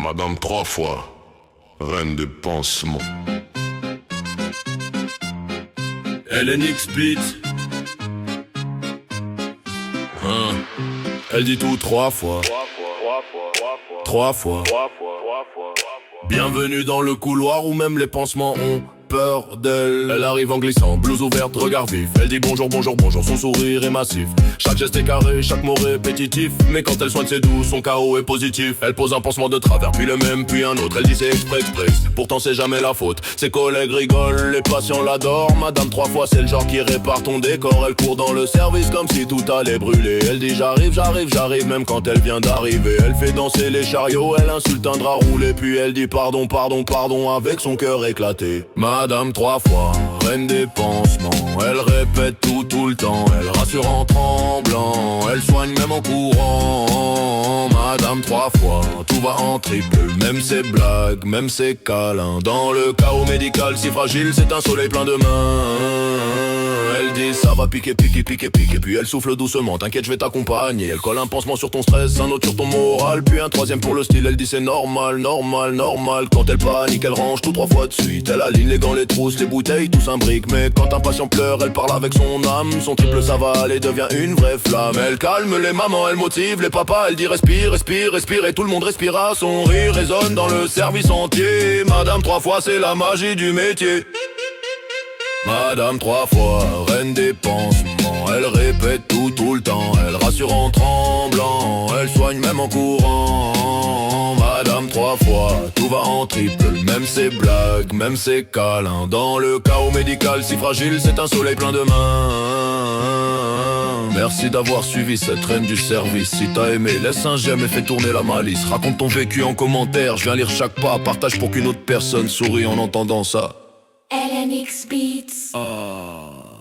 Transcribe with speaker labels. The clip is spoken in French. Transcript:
Speaker 1: Madame 3 fois, reine des pansements.
Speaker 2: LNX Beat. Elle dit tout 3 fois. 3 fois. Bienvenue dans le couloir où même les pansements ont peur d'elle. Elle arrive en glissant, blouse ouverte, regard vif. Elle dit bonjour, bonjour, bonjour, son sourire est massif. Chaque geste est carré, chaque mot répétitif. Mais quand elle soigne ses doux, son chaos est positif. Elle pose un pansement de travers, puis le même, puis un autre. Elle dit c'est exprès, exprès, pourtant c'est jamais la faute. Ses collègues rigolent, les patients l'adorent. Madame 3 fois, c'est le genre qui répare ton décor. Elle court dans le service comme si tout allait brûler. Elle dit j'arrive, j'arrive, j'arrive, même quand elle vient d'arriver. Elle fait danser les chariots, elle insulte un drap roulé. Puis elle dit pardon, pardon, pardon, avec son cœur éclaté. Madame 3 fois, reine des pansements. Elle répète tout le temps. Elle rassure en tremblant. Elle soigne même en courant. Madame 3 fois, tout va en triple. Même ses blagues, même ses câlins. Dans le chaos médical si fragile, c'est un soleil plein de mains. Elle dit ça va piquer, piquer, piquer, piquer. Puis elle souffle doucement, t'inquiète je vais t'accompagner. Elle colle un pansement sur ton stress, un autre sur ton moral. Puis un troisième pour le style, elle dit c'est normal, normal, normal. Quand elle panique, elle range tout 3 fois de suite. Elle aligne les gants, les trousses, les bouteilles, tout s'imbrique. Mais quand un patient pleure, elle parle avec son âme. Son triple ça va aller, devient une vraie flamme. Elle calme les mamans, elle motive les papas. Elle dit respire, respire, respire. Et tout le monde respira, son rire résonne dans le service entier. Madame 3 fois, c'est la magie du métier. Madame 3 fois, reine des pansements. Elle répète tout le temps. Elle rassure en tremblant. Elle soigne même en courant. Madame 3 fois, tout va en triple. Même ses blagues, même ses câlins. Dans le chaos médical si fragile, c'est un soleil plein de mains. Merci d'avoir suivi cette reine du service. Si t'as aimé, laisse un j'aime et fais tourner la malice. Raconte ton vécu en commentaire, je viens lire chaque pas. Partage pour qu'une autre personne sourie en entendant ça.
Speaker 3: LNX Beats.
Speaker 2: Ah.